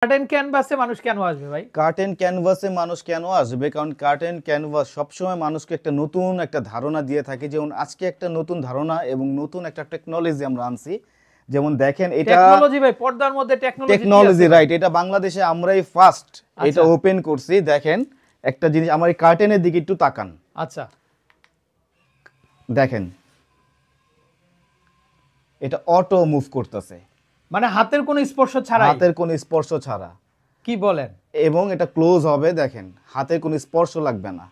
Curtain ক্যানভাসে মানুষ কেন আসবে ভাই? কার্টেন ক্যানভাসে মানুষ কেন আসবে? কারণ কার্টেন ক্যানভাস সবসময় মানুষকে একটা নতুন একটা ধারণা দিয়ে থাকে। যেমন আজকে একটা নতুন ধারণা এবং নতুন একটা টেকনোলজি আমরা আনছি। যেমন দেখেন এটা টেকনোলজি ভাই, পর্দার মধ্যে টেকনোলজি টেকনোলজি রাইট, এটা বাংলাদেশে আমরাই ফার্স্ট এটা ওপেন করছি। দেখেন একটা জিনিস, আমার এই কার্টেনের দিকে একটু তাকান। আচ্ছা, দেখেন এটা অটো মুভ করতেছে, মানে হাতের কোনো স্পর্শ ছাড়াই। হাতের কোনো স্পর্শ ছাড়া। কি বলেন? এবং এটা ক্লোজ হবে, দেখেন হাতের কোনো স্পর্শ লাগবে না।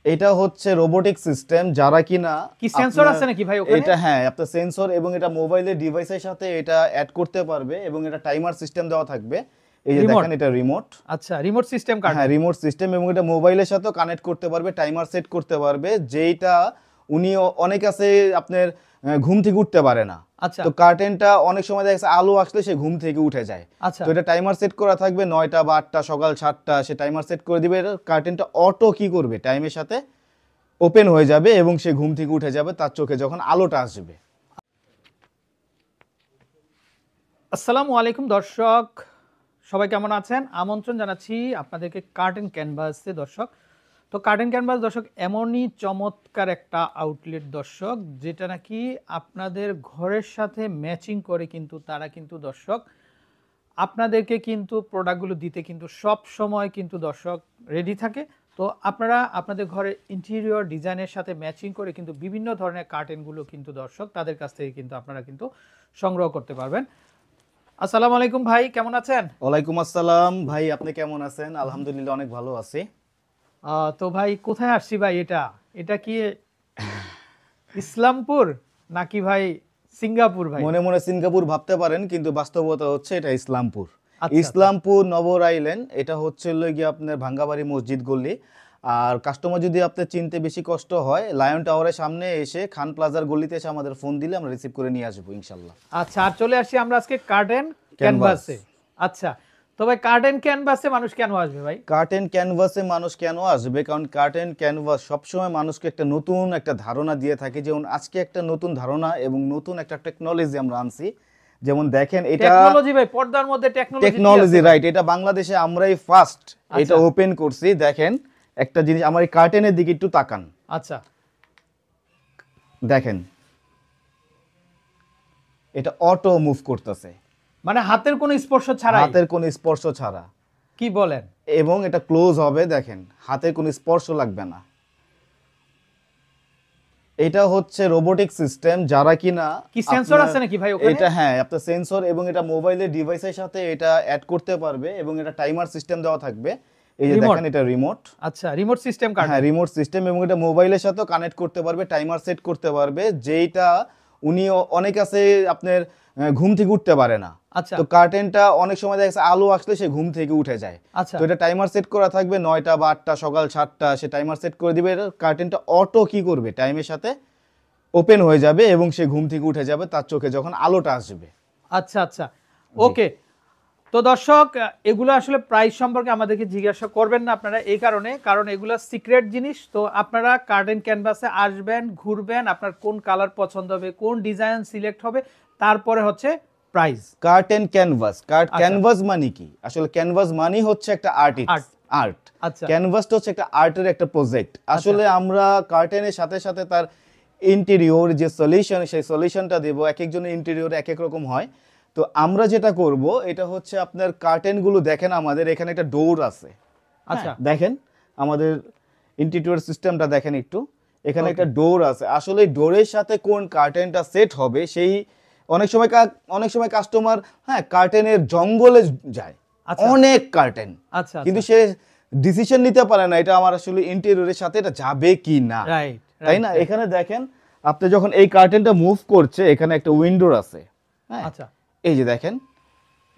এটা হচ্ছে রোবোটিক সিস্টেম, যারা কিনা কি সেন্সর আছে নাকি ভাই ওখানে? এটা হ্যাঁ, আপনার সেন্সর এবং এটা মোবাইলের ডিভাইসের সাথে এটা অ্যাড করতে পারবে এবং এটা টাইমার সিস্টেম দেওয়া থাকবে। এই যে দেখেন এটা রিমোট। আচ্ছা, রিমোট সিস্টেম কার্ড। হ্যাঁ, রিমোট সিস্টেম এবং এটা মোবাইলের সাথেও কানেক্ট করতে পারবে, টাইমার সেট করতে পারবে, যেইটা উনি অনেক আছে আপনার ঘুম থেকে উঠতে পারে না। আচ্ছা, তো কার্টেনটা অনেক সময় দেখা যাচ্ছে আলো আসলে সে ঘুম থেকে উঠে যায়। আচ্ছা, তো এটা টাইমার সেট করা থাকবে 9টা বা 8টা, সকাল 7টা সে টাইমার সেট করে দিবে। কার্টেনটা অটো কি করবে, টাইমের সাথে ওপেন হয়ে যাবে এবং সে ঘুম থেকে উঠে যাবে তার চোখে যখন আলোটা আসবে। আসসালামু আলাইকুম দর্শক, সবাই কেমন আছেন? আমন্ত্রণ জানাচ্ছি আপনাদেরকে কার্টেন ক্যানভাসে। দর্শক, তো কার্টেন ক্যানভাস দর্শক এমনই চমৎকার একটা আউটলেট দর্শক, যেটা নাকি আপনাদের ঘরের সাথে ম্যাচিং করে কিন্তু তারা কিন্তু দর্শক আপনাদেরকে কিন্তু প্রোডাক্টগুলো দিতে কিন্তু সব সময় কিন্তু দর্শক রেডি থাকে। তো আপনারা আপনাদের ঘরের ইন্টেরিয়র ডিজাইনের সাথে ম্যাচিং করে কিন্তু বিভিন্ন ধরনের কার্টেনগুলো কিন্তু দর্শক তাদের কাছ থেকে কিন্তু আপনারা কিন্তু সংগ্রহ করতে পারবেন। আসসালামু আলাইকুম ভাই, কেমন আছেন? ওয়ালাইকুম আসসালাম ভাই, আপনি কেমন আছেন? আলহামদুলিল্লাহ অনেক ভালো আছি। তো ভাই কোথায় আসছি ভাই? এটা এটা কি ইসলামপুর নাকি ভাই সিঙ্গাপুর ভাই? মনে মনে সিঙ্গাপুর ভাবতে পারেন, কিন্তু বাস্তবতা হচ্ছে এটা ইসলামপুর। আচ্ছা, ইসলামপুর নগর আইল্যান্ড, এটা হচ্ছে গিয়ে আপনার ভাঙ্গাবাড়ি মসজিদ গলি। আর কাস্টমার যদি আপনার চিনতে বেশি কষ্ট হয়, লায়ন টাওয়ারের সামনে এসে খান প্লাজার গলিতে এসে আমাদের ফোন দিলে আমরা রিসিভ করে নিয়ে আসবো ইনশাল্লাহ। আচ্ছা, আর চলে আসি আমরা আজকে কার্টেন ক্যানভাসে। আচ্ছা, তো ভাই কার্টেন ক্যানভাসে মানুষ কেন আসবে ভাই? কার্টেন ক্যানভাসে মানুষ কেন আসবে? কারণ কার্টেন ক্যানভাস সবসময় মানুষকে একটা নতুন একটা ধারণা দিয়ে থাকে। যেমন আজকে একটা নতুন ধারণা এবং নতুন একটা টেকনোলজি আমরা আনছি। যেমন দেখেন এটা টেকনোলজি ভাই, পর্দার মধ্যে টেকনোলজি রাইট, এটা বাংলাদেশে আমরাই ফার্স্ট এটা ওপেন করছি। দেখেন একটা জিনিস, আমার এই কার্টেনের দিকে একটু তাকান। আচ্ছা, দেখেন এটা অটো মুভ করতেছে, মানে হাতের কোনো স্পর্শ ছাড়াই। হাতের কোনো স্পর্শ ছাড়া। কি বলেন? এবং এটা ক্লোজ হবে, দেখেন হাতের কোনো স্পর্শ লাগবে না। এটা হচ্ছে রোবোটিক সিস্টেম, যারা কিনা কি সেন্সর আছে নাকি ভাই ওখানে? এটা হ্যাঁ, আপনার সেন্সর এবং এটা মোবাইলের ডিভাইসের সাথে এটা অ্যাড করতে পারবে এবং এটা টাইমার সিস্টেম দেওয়া থাকবে। এই যে দেখেন এটা রিমোট। আচ্ছা, রিমোট সিস্টেম কার্ড। হ্যাঁ, রিমোট সিস্টেম এবং এটা মোবাইলের সাথেও কানেক্ট করতে পারবে, টাইমার সেট করতে পারবে, যেইটা উনি অনেক আছে আপনার ঘুম থেকে উঠতে পারে না। আচ্ছা, তো কার্টেনটা অনেক সময় দেখা যাচ্ছে আলো আসলে সে ঘুম থেকে উঠে যায়। আচ্ছা, তো এটা টাইমার সেট করা থাকবে 9টা বা 8টা, সকাল 7টা সে টাইমার সেট করে দিবে। কার্টেনটা অটো কি করবে, টাইমের সাথে ওপেন হয়ে যাবে এবং সে ঘুম থেকে উঠে যাবে তার চোখে যখন আলোটা আসবে। আচ্ছা, আচ্ছা, ওকে। তো দর্শক, এগুলো আসলে প্রাইস সম্পর্কে আমাদেরকে জিজ্ঞাসা করবেন না আপনারা, এই কারণ এগুলো সিক্রেট জিনিস। তো আপনারা কার্টেন ক্যানভাসে আসবেন, ঘুরবেন, আপনার কোন কালার পছন্দ হবে, কোন ডিজাইন সিলেক্ট হবে, তারপরে হচ্ছে প্রাইস। কার্টেন ক্যানভাস, ক্যানভাস মানে কি? আসলে ক্যানভাস মানে হচ্ছে একটা আর্ট। আচ্ছা, ক্যানভাসটা হচ্ছে একটা আর্টের একটা প্রজেক্ট। আসলে আমরা কার্টেনের সাথে সাথে তার ইন্টেরিয়র যে সলিউশন, সেই সলিউশনটা দেব। এক একজনের ইন্টেরিয়র এক এক রকম হয়। তো আমরা যেটা করব, এটা হচ্ছে আপনার কার্টেনগুলো দেখেন, আমাদের এখানে একটা ডোর আছে। আচ্ছা, দেখেন আমাদের ইন্টেরিয়র সিস্টেমটা দেখেন একটু, এখানে একটা ডোর আছে। আসলে ডোরের সাথে কোন কার্টেনটা সেট হবে, সেই অনেক সময় কাস্টমার হ্যাঁ কার্টেনের জঙ্গলে যায়, অনেক কার্টেন, আচ্ছা, কিন্তু সে ডিসিশন নিতে পারে না এটা আমার আসলে ইন্টেরিয়রের সাথে এটা যাবে কি না, তাই না? এখানে দেখেন আপনি যখন এই কার্টেনটা মুভ করছে, এখানে একটা উইন্ডোর আছে। হ্যাঁ, আচ্ছা, এই যে দেখেন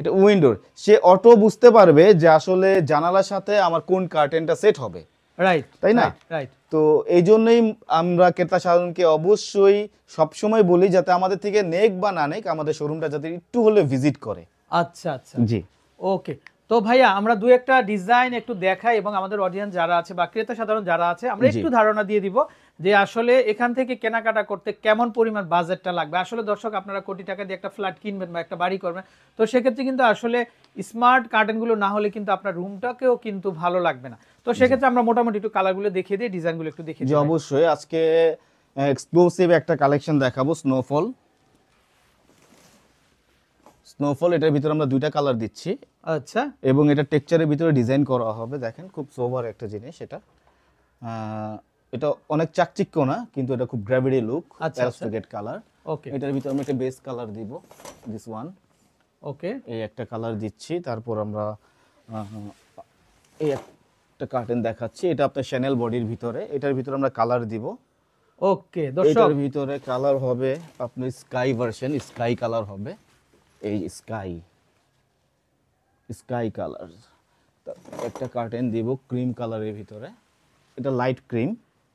এটা উইন্ডোর, সে অটো বুঝতে পারবে যে আসলে জানালার সাথে আমার কোন কার্টেনটা সেট হবে, রাইট, তাই না? রাইট। তো এই জন্যই আমরা ক্রেতা সাধারণকে অবশ্যই সবসময় বলি যাতে আমাদের থেকে নেক বা না নেক, আমাদের শোরুমটা যাতে একটু হলে ভিজিট করে। আচ্ছা, আচ্ছা, জি, ওকে। তো ভাইয়া আমরা দুই একটা ডিজাইন একটু দেখাই এবং আমাদের অডিয়েন্স যারা আছে বা ক্রেতা সাধারণ যারা আছে আমরা একটু ধারণা দিয়ে দিব যে আসলে এখান থেকে কেনাকাটা করতে কেমন পরিমাণ বাজেটটা লাগবে। আসলে দর্শক আপনারা কোটি টাকা দিয়ে একটা ফ্ল্যাট কিনবেন বা একটা বাড়ি করবেন, তো সেক্ষেত্রে কিন্তু আসলে স্মার্ট কার্টেনগুলো না হলে কিন্তু আপনার রুমটাকেও কিন্তু ভালো লাগবে না। তো সেক্ষেত্রে আমরা মোটামুটি একটু কালারগুলো দেখিয়ে দিই, ডিজাইনগুলো একটু দেখিয়ে যে দিই। অবশ্যই আজকে এক্সক্লুসিভ একটা কালেকশন দেখাবো, স্নোফল। স্নোফল এটার ভিতরে আমরা দুইটা কালার দিচ্ছি আচ্ছা এবং এটা টেক্সচারের ভিতরে ডিজাইন করা হবে। দেখেন খুব সোবার একটা জিনিস এটা। এটা অনেক চাকচিক্য না, কিন্তু এটা খুব গ্র্যাভিটি লুক, প্যারাস্টোগেট কালার। ওকে এটার ভিতরে আমরা একটা বেস কালার দিব, দিস ওয়ান। ওকে এই একটা কালার দিচ্ছি, তারপর আমরা এই একটা কার্টেন দেখাচ্ছি, এটা আপনার শ্যানেল বডির ভিতরে। এটার ভিতরে আমরা কালার দিব। ওকে দর্শক এটার ভিতরে কালার হবে আপনার স্কাই ভার্সন, স্কাই কালার হবে, এই স্কাই কালার। একটা কার্টেন দিব ক্রিম কালারের ভিতরে, এটা লাইট ক্রিম।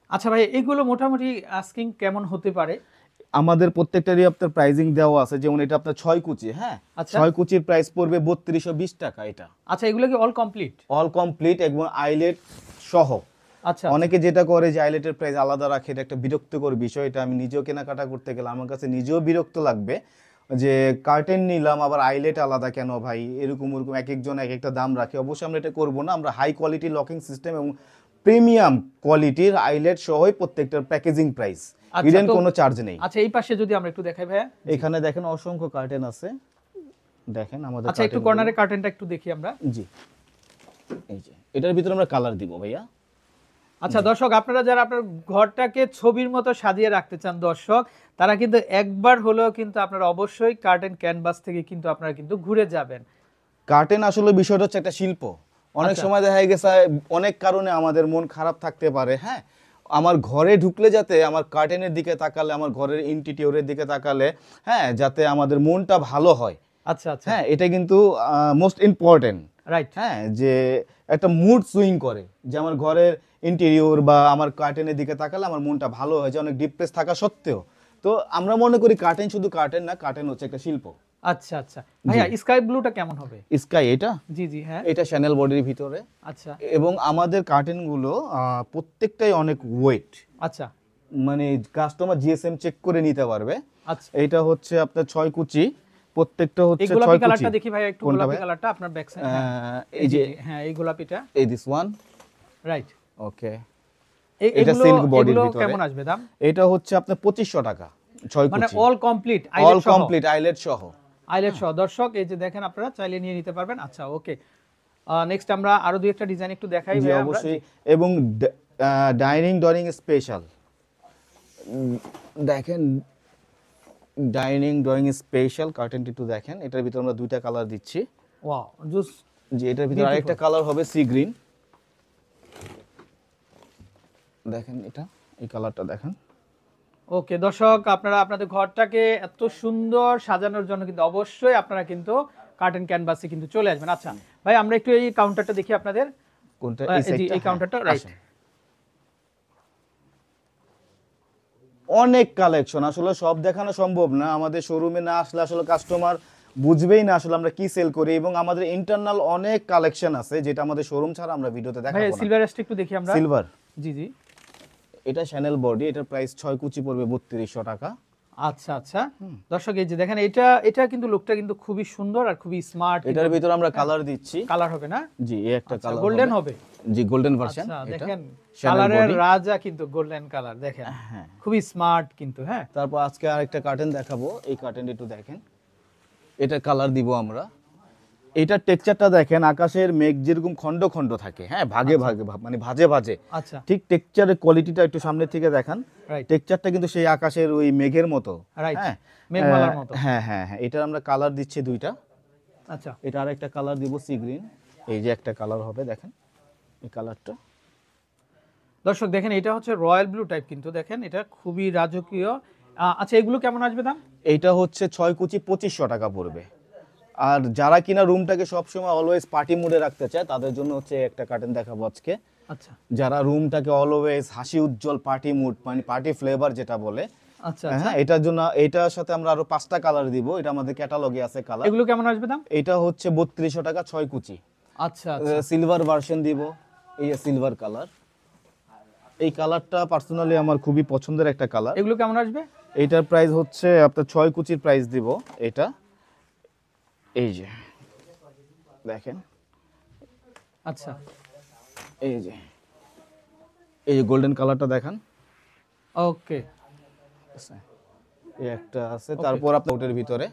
আচ্ছা ভাই, এগুলো মোটামুটি আস্কিং কেমন হতে পারে? আমাদের প্রত্যেকটারই আপনার প্রাইজিং দেওয়া আছে, যেমন এটা আপনার 6 কুচি, হ্যাঁ, আচ্ছা 6 কুচির প্রাইস পড়বে 3220 টাকা। এটা আচ্ছা, এগুলো কি অল কমপ্লিট? অল কমপ্লিট এবং আইলেট সহ। আচ্ছা অনেকে যেটা করে যে আইলেটের প্রাইস আলাদা রাখে, এটা একটা বিরক্তকর বিষয়। এটা আমি নিজেও কেনাকাটা করতে গেলে আমার কাছে নিজেও বিরক্ত লাগবে যে কার্টেন নিলাম আবার আইলেট আলাদা কেন ভাই, এরকম ওরকম এক একজন এক একটা দাম রাখে। অবশ্যই আমরা এটা করবো না। আমরা হাই কোয়ালিটি লকিং সিস্টেম এবং প্রিমিয়াম কোয়ালিটির আইলেট সহই প্রত্যেকটার প্যাকেজিং প্রাইস, হিডেন কোনো চার্জ নেই। আচ্ছা, এই পাশে যদি আমরা একটু দেখাই ভাইয়া। এখানে দেখেন অসংখ্য কার্টেন আছে, দেখেন আমাদের। আচ্ছা, একটু কর্নারে কার্টেনটা একটু দেখি আমরা। জি, এই যে এটার ভিতরে আমরা কালার দিব ভাইয়া। আচ্ছা দর্শক, আপনারা যারা আপনার ঘরটাকে ছবির মতো সাজিয়ে রাখতে চান দর্শক, তারা কিন্তু একবার হলেও কিন্তু আপনারা অবশ্যই কার্টেন ক্যানভাস থেকে কিন্তু আপনারা কিন্তু ঘুরে যাবেন। কার্টেন আসলে বিষয়টা হচ্ছে একটা শিল্প। অনেক সময় দেখা গেছে অনেক কারণে আমাদের মন খারাপ থাকতে পারে, হ্যাঁ, আমার ঘরে ঢুকলে যাতে আমার কার্টেনের দিকে তাকালে, আমার ঘরের ইন্টেরিয়রের দিকে তাকালে, হ্যাঁ, যাতে আমাদের মনটা ভালো হয়। আচ্ছা আচ্ছা, হ্যাঁ, এটা কিন্তু মোস্ট ইম্পর্টেন্ট, রাইট। হ্যাঁ, যে একটা মুড সুইং করে, যে আমার ঘরের ইন্টেরিয়র বা আমার কার্টেনের দিকে তাকালে আমার মনটা ভালো হয়, যে অনেক ডিপ্রেস থাকা সত্ত্বেও। তো আমরা মনে করি কার্টেন শুধু কার্টেন না, কার্টেন হচ্ছে একটা শিল্প। আচ্ছা আচ্ছা ভাইয়া, স্কাই ব্লুটা কেমন হবে? স্কাই এটা, জি জি হ্যাঁ, এটা শ্যানেল বডির ভিতরে। আচ্ছা এবং আমাদের কার্টেনগুলো প্রত্যেকটাই অনেক ওয়েট, আচ্ছা মানে কাস্টমার জিএসএম চেক করে নিতে পারবে। আচ্ছা, এটা হচ্ছে আপনার 6 কুচি, প্রত্যেকটা এই হচ্ছে 6 গোলাপি কুচি। কালারটা দেখি ভাইয়া, একটু কোনটা গোলাপি ভাই? কালারটা আপনার ব্যাক সাইড। এই যে হ্যাঁ, এই গোলাপিটা, এই দিস ওয়ান, রাইট। ওকে। এটা এগুলো সিল্ক বডির এগুলো ভিতরে। কেমন আসবে দাম? এটা হচ্ছে আপনার 2500 টাকা 6 মানে কুচি, অল কমপ্লিট অল আইলেট সহ? কমপ্লিট আইলেট সহ। আইলেট সহ দর্শক, এই যে দেখেন, আপনারা চাইলে নিয়ে নিতে পারবেন। আচ্ছা ওকে, নেক্সট আমরা আরো দুই একটা ডিজাইন একটু দেখাই জি ভাইয়া আমরা। অবশ্যই। এবং ডাইনিং ড্রয়িং স্পেশাল, দেখেন ডাইনিং ড্রয়িং স্পেশাল কার্টেনটি একটু দেখেন। এটার ভিতরে আমরা দুইটা কালার দিচ্ছি। Wow, juice. যে এটার ভিতরে আরেকটা কালার হবে সি গ্রিন, দেখেন এটা, এই কালারটা দেখেন। ওকে দর্শক, আপনারা আপনাদের ঘরটাকে এত সুন্দর সাজানোর জন্য কিন্তু অবশ্যই আপনারা কিন্তু কার্টেন ক্যানভাসে কিন্তু চলে আসবেন। আচ্ছা ভাই, আমরা একটু এই কাউন্টারটা দেখি আপনাদের। কোনটা? এই কাউন্টারটা, রাইট। অনেক কালেকশন, আসলে সব দেখানো সম্ভব না। আমাদের শোরুমে না আসলে আসলে কাস্টমার বুঝবেই না আসলে আমরা কি সেল করি। এবং আমাদের ইন্টারনাল অনেক কালেকশন আছে যেটা আমাদের শোরুম ছাড়া আমরা ভিডিওতে দেখাবো ভাই না। সিলভার এসটা একটু দেখি আমরা। সিলভার, জি জি, এটা শ্যানেল বডি, এটার প্রাইস 6 কুচি পড়বে 3200 টাকা। আচ্ছা আচ্ছা দর্শক, এই যে দেখেন, এটা কিন্তু লুকটা কিন্তু খুবই সুন্দর আর খুবই স্মার্ট। এটার ভিতরে আমরা কালার দিচ্ছি, কালার হবে না? জি এই একটা কালার গোল্ডেন হবে। জি গোল্ডেন ভার্সন। আচ্ছা এটা দেখেন, Chanel কালারের body। রাজা কিন্তু গোল্ডেন কালার, দেখেন হ্যাঁ, খুবই স্মার্ট কিন্তু। হ্যাঁ, তারপর আজকে আরেকটা কার্টেন দেখাবো, এই কার্টেনটা একটু দেখেন। এটা কালার দিব আমরা। এটার টেক্সচারটা দেখেন, আকাশের মেঘ যেরকম খন্ড খন্ড থাকে, হ্যাঁ, ভাগে ভাগে মানে ভাজে ভাজে, আচ্ছা ঠিক টেক্সচারের কোয়ালিটিটা একটু সামনে থেকে দেখান। রাইট টেক্সচারটা কিন্তু সেই আকাশের ওই মেঘের মতো, রাইট, হ্যাঁ, মেঘমালার মতো। হ্যাঁ হ্যাঁ হ্যাঁ। এটার আমরা কালার দিচ্ছি দুইটা। আচ্ছা এটা আরেকটা কালার দিব সি গ্রিন, এই যে একটা কালার হবে, দেখেন এই কালারটা। দর্শক দেখেন, এটা হচ্ছে রয়্যাল ব্লু টাইপ কিন্তু, দেখেন এটা খুবই রাজকীয়। আচ্ছা, এগুলো কেমন আসবে দাম? এইটা হচ্ছে 6 কুচি 2500 টাকা পড়বে। আর যারা কিনা রুমটাকে সবসময় অলওয়েজ পার্টি মুডে রাখতে চায় তাদের জন্য হচ্ছে একটা কার্টেন দেখাবো আজকে। আচ্ছা যারা রুমটাকে অলওয়েজ হাসি উজ্জ্বল পার্টি মুড, মানে পার্টি ফ্লেভার যেটা বলে, আচ্ছা হ্যাঁ, এটার জন্য এটার সাথে আমরা আরো 5টা কালার দিব। এটা আমাদের ক্যাটালগে আছে কালার। এগুলো কেমন আসবে দাম? এটা হচ্ছে 3200 টাকা 6 কুচি। আচ্ছা আচ্ছা, সিলভার ভার্সন দিব, এই সিলভার কালার। এই কালারটা পার্সোনালি আমার খুবই পছন্দের একটা কালার। এগুলো কেমন আসবে? এইটার প্রাইস হচ্ছে আপনার 6 কুচির প্রাইস দিব এটা। এই যে দেখেন, আচ্ছা, এই যে গোল্ডেন কালারটা দেখান। ওকে, এই একটা আছে, Okay. তারপর আপনার আউটের ভিতরে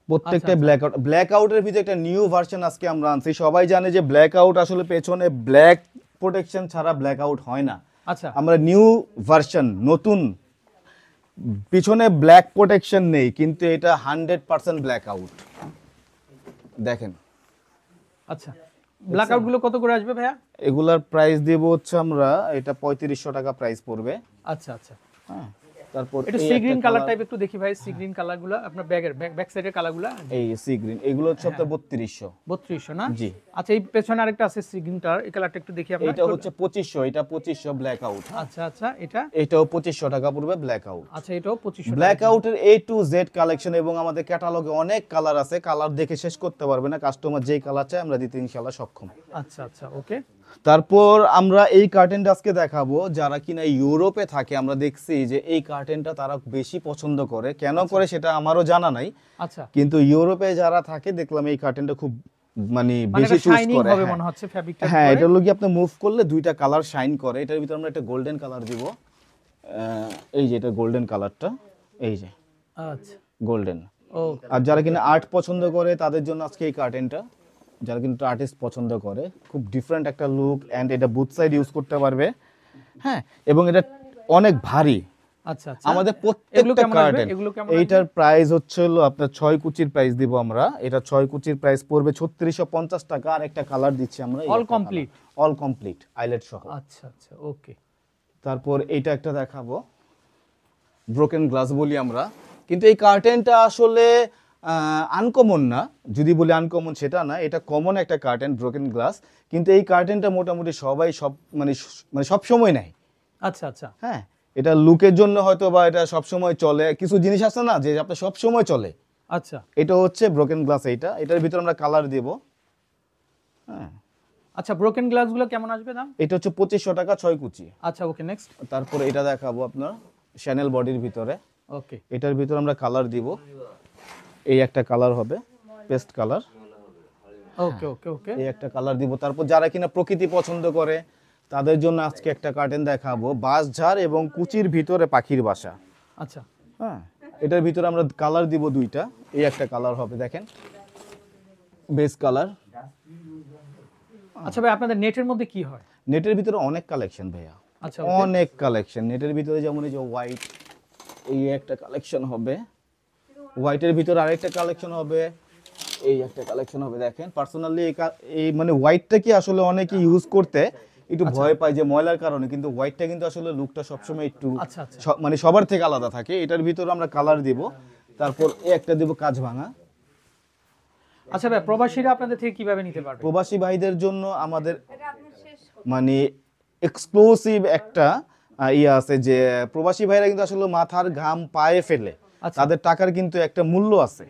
প্রত্যেকটা আচ্ছা। ব্ল্যাক আউটের ভিতরে একটা নিউ ভার্সন আজকে আমরা আনছি। সবাই জানে যে ব্ল্যাক আউট আসলে পেছনে ব্ল্যাক প্রোটেকশন ছাড়া ব্ল্যাক আউট হয় না। আচ্ছা, আমরা নিউ ভার্সন, নতুন, পিছনে ব্ল্যাক প্রোটেকশন নেই কিন্তু এটা 100% ব্ল্যাক আউট। দেখেন আচ্ছা, ব্ল্যাক আউট গুলো কত করে আসবে ভাইয়া? এগুলার প্রাইস দেব হচ্ছে আমরা, এটা 3500 টাকা প্রাইস পড়বে। আচ্ছা আচ্ছা, হ্যাঁ, তারপর একটু এই সি একটা গ্রিন কালার colour, টাইপ একটু দেখি ভাই, সি গ্রিন কালার গুলো আপনার ব্যাগের ব্যাক সাইডের কালার গুলো। এই সি গ্রিন, এগুলো হচ্ছে আপনার 3200। 3200 না? জি। আচ্ছা, এই পেছনে আরেকটা আছে সি গ্রিন কালার, এই কালারটা একটু দেখি আমরা। এটা হচ্ছে 2500, এটা 2500 ব্ল্যাক আউট। আচ্ছা আচ্ছা, এটা এটাও 2500 টাকা পড়বে ব্ল্যাক আউট। আচ্ছা, এটাও 2500 ব্ল্যাক আউটের A to Z কালেকশন এবং আমাদের ক্যাটালগে অনেক কালার আছে, কালার দেখে শেষ করতে পারবে না। কাস্টমার যেই কালার চায় আমরা দিতে ইনশাআল্লাহ সক্ষম। আচ্ছা আচ্ছা, ওকে। তারপর আমরা এই কার্টেনটা আজকে দেখাবো, যারা কিনা ইউরোপে থাকে আমরা দেখছি যে এই কার্টেনটা তারা বেশি পছন্দ করে। কেন করে সেটা আমারও জানা নাই, আচ্ছা, কিন্তু ইউরোপে যারা থাকে দেখলাম এই কার্টেনটা খুব মানে মানে বেশি এটা চুজ শাইনিং করে। হবে হ্যাঁ। মনে হচ্ছে ফ্যাব্রিকটা। হ্যাঁ, এটা হলো কি আপনি মুভ করলে দুইটা কালার শাইন করে। এটার ভিতরে আমরা একটা গোল্ডেন কালার দিব। এই যে এটা গোল্ডেন কালারটা, এই যে আচ্ছা, গোল্ডেন। ও আর যারা কিনা আর্ট পছন্দ করে তাদের জন্য আজকে এই কার্টেনটা, যারা কিন্তু আর্টিস্ট পছন্দ করে, খুব ডিফারেন্ট একটা লুক এন্ড এটা বুথ সাইড ইউজ করতে পারবে। হ্যাঁ, এবং এটা অনেক ভারী। আচ্ছা আচ্ছা, আমাদের এগুলো প্রত্যেকটা কেমন আসবে? কার্টেন, এগুলো কেমন এইটার প্রাইস হচ্ছে হলো আপনার 6 কুচির প্রাইস দিব আমরা। এটা 6 কুচির প্রাইস পড়বে 3650 টাকা। আর একটা কালার দিচ্ছি আমরা, all complete? All complete eyelet সহ। আচ্ছা আচ্ছা, ওকে। তারপর এইটা একটা দেখাবো, ব্রোকেন গ্লাস বলি আমরা, কিন্তু এই কার্টেনটা আসলে আনকমন না। যদি বলি আনকমন সেটা না, এটা কমন একটা কার্টেন ব্রোকেন গ্লাস, কিন্তু এই কার্টেনটা মোটামুটি সবাই মানে সব সময় নেয়। আচ্ছা আচ্ছা, হ্যাঁ, এটা লুকের জন্য হয়তো বা এটা সব সময় চলে, কিছু জিনিস আছে না যে আপনার সব সময় চলে। আচ্ছা এটা হচ্ছে ব্রোকেন গ্লাস, এটার ভিতরে আমরা কালার দেব। হ্যাঁ, আচ্ছা, ব্রোকেন গ্লাস গুলো কেমন আসবে দাম? এটা হচ্ছে 2500 টাকা 6 কুচি। আচ্ছা, ওকে, নেক্সট। তারপরে এটা দেখাবো আপনার শ্যানেল বডির ভিতরে। ওকে, এটার ভিতরে আমরা কালার দিব, এই একটা কালার হবে পেস্ট কালার। ওকে ওকে ওকে, এই একটা কালার দিব। তারপর যারা কিনা প্রকৃতি পছন্দ করে তাদের জন্য আজকে একটা কার্টেন দেখাবো, বাঁশঝাড় এবং কুচির ভিতরে পাখির বাসা। আচ্ছা হ্যাঁ, এটার ভিতরে আমরা কালার দিব দুইটা। এই একটা কালার হবে, দেখেন, বেস কালার। আচ্ছা ভাই, আপনাদের নেটের মধ্যে কি হয়? নেটের ভিতরে অনেক কালেকশন ভাইয়া, আচ্ছা, অনেক কালেকশন নেটের ভিতরে। যেমন এই যে হোয়াইট, এই একটা কালেকশন হবে, হোয়াইটের ভিতরে আরেকটা কালেকশন হবে, এই একটা কালেকশন হবে। দেখেন, পার্সোনালি এই মানে হোয়াইটটা কি আসলে অনেকে ইউজ করতে একটু ভয় পায় যে ময়লার কারণে, কিন্তু হোয়াইটটা কিন্তু আসলে লুকটা সবসময় একটু আচ্ছা আচ্ছা, মানে সবার থেকে আলাদা থাকে। এটার ভিতরে আমরা কালার দিব। তারপর এই একটা দিব কাঁচ ভাঙা। আচ্ছা ভাই, প্রবাসীরা আপনাদের থেকে কিভাবে নিতে পারবে? প্রবাসী ভাইদের জন্য আমাদের মানে এক্সক্লুসিভ একটা ইয়ে আছে যে প্রবাসী ভাইরা কিন্তু আসলে মাথার ঘাম পায়ে ফেলে, আচ্ছা। তাদের টাকার কিন্তু একটা মূল্য আছে।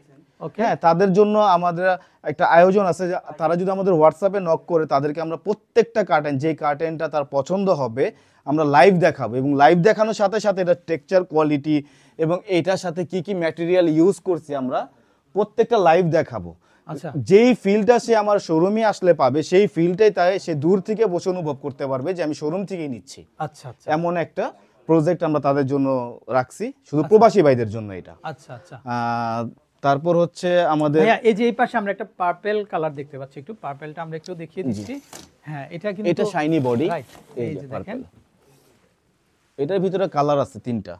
ওকে, হ্যাঁ, তাদের জন্য আমাদের একটা আয়োজন আছে যে তারা যদি আমাদের হোয়াটসঅ্যাপে নক করে, তাদেরকে আমরা প্রত্যেকটা কার্টেন, যে কার্টেনটা তার পছন্দ হবে আমরা লাইভ দেখাবো, এবং লাইভ দেখানোর সাথে সাথে এটা টেক্সচার কোয়ালিটি এবং এটার সাথে কি কি ম্যাটেরিয়াল ইউজ করছি আমরা প্রত্যেকটা লাইভ দেখাবো। আচ্ছা যেই ফিলটা সে আমার শোরুমে আসলে পাবে, সেই ফিলটাই তাই সে দূর থেকে বসে অনুভব করতে পারবে যে আমি শোরুম থেকেই নিচ্ছি। আচ্ছা আচ্ছা, এমন একটা প্রজেক্ট আমরা তাদের জন্য রাখছি, শুধু প্রবাসী ভাইদের জন্য এটা। আচ্ছা আচ্ছা তারপর হচ্ছে আমাদের ভাইয়া, এই যে এই পাশে আমরা একটা পার্পল কালার দেখতে পাচ্ছি, একটু পার্পলটা আমরা একটু দেখিয়ে দিচ্ছি। হ্যাঁ, এটা কিন্তু এটা শাইনি বডি, রাইট, এই যে দেখেন, এটার ভিতরে কালার আছে তিনটা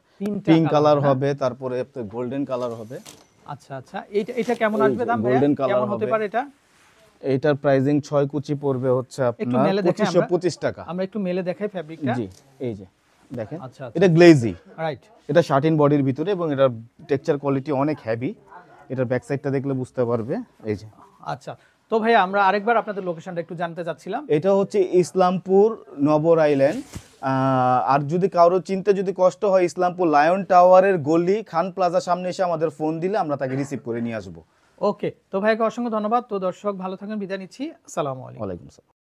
পিঙ্ক কালার হবে, তারপরে গোল্ডেন কালার হবে। আচ্ছা আচ্ছা, এটা এটা কেমন আসবে দাম ভাইয়া? golden color কেমন হতে হবে। পারে এটা? এইটার প্রাইসিং 6 কুচি পড়বে হচ্ছে একটু আপনার মেলে দেখাই আমরা। 2525 টাকা। আমরা একটু মেলে দেখাই ফ্যাব্রিকটা। জি, এই যে দেখেন, আচ্ছা আচ্ছা, এটা গ্লেজি, রাইট, এটা শার্টিন বডির ভিতরে এবং এটার টেক্সচার কোয়ালিটি অনেক হেভি। এটার ব্যাক সাইডটা দেখলে বুঝতে পারবে, এই যে। আচ্ছা। তো ভাইয়া, আমরা আরেকবার আপনাদের লোকেশনটা একটু জানতে চাচ্ছিলাম। এটা হচ্ছে ইসলামপুর নবর আইল্যান্ড। আর যদি কারো চিনতে যদি কষ্ট হয়, ইসলামপুর লায়ন টাওয়ারের গলি খান প্লাজার সামনে এসে আমাদের ফোন দিলে আমরা তাকে রিসিভ করে নিয়ে আসবো। ওকে, তো ভাইকে অসংখ্য ধন্যবাদ। তো দর্শক ভালো থাকেন, বিদায় নিচ্ছি। আসসালামু আলাইকুম। ওয়ালাইকুম আসসালাম।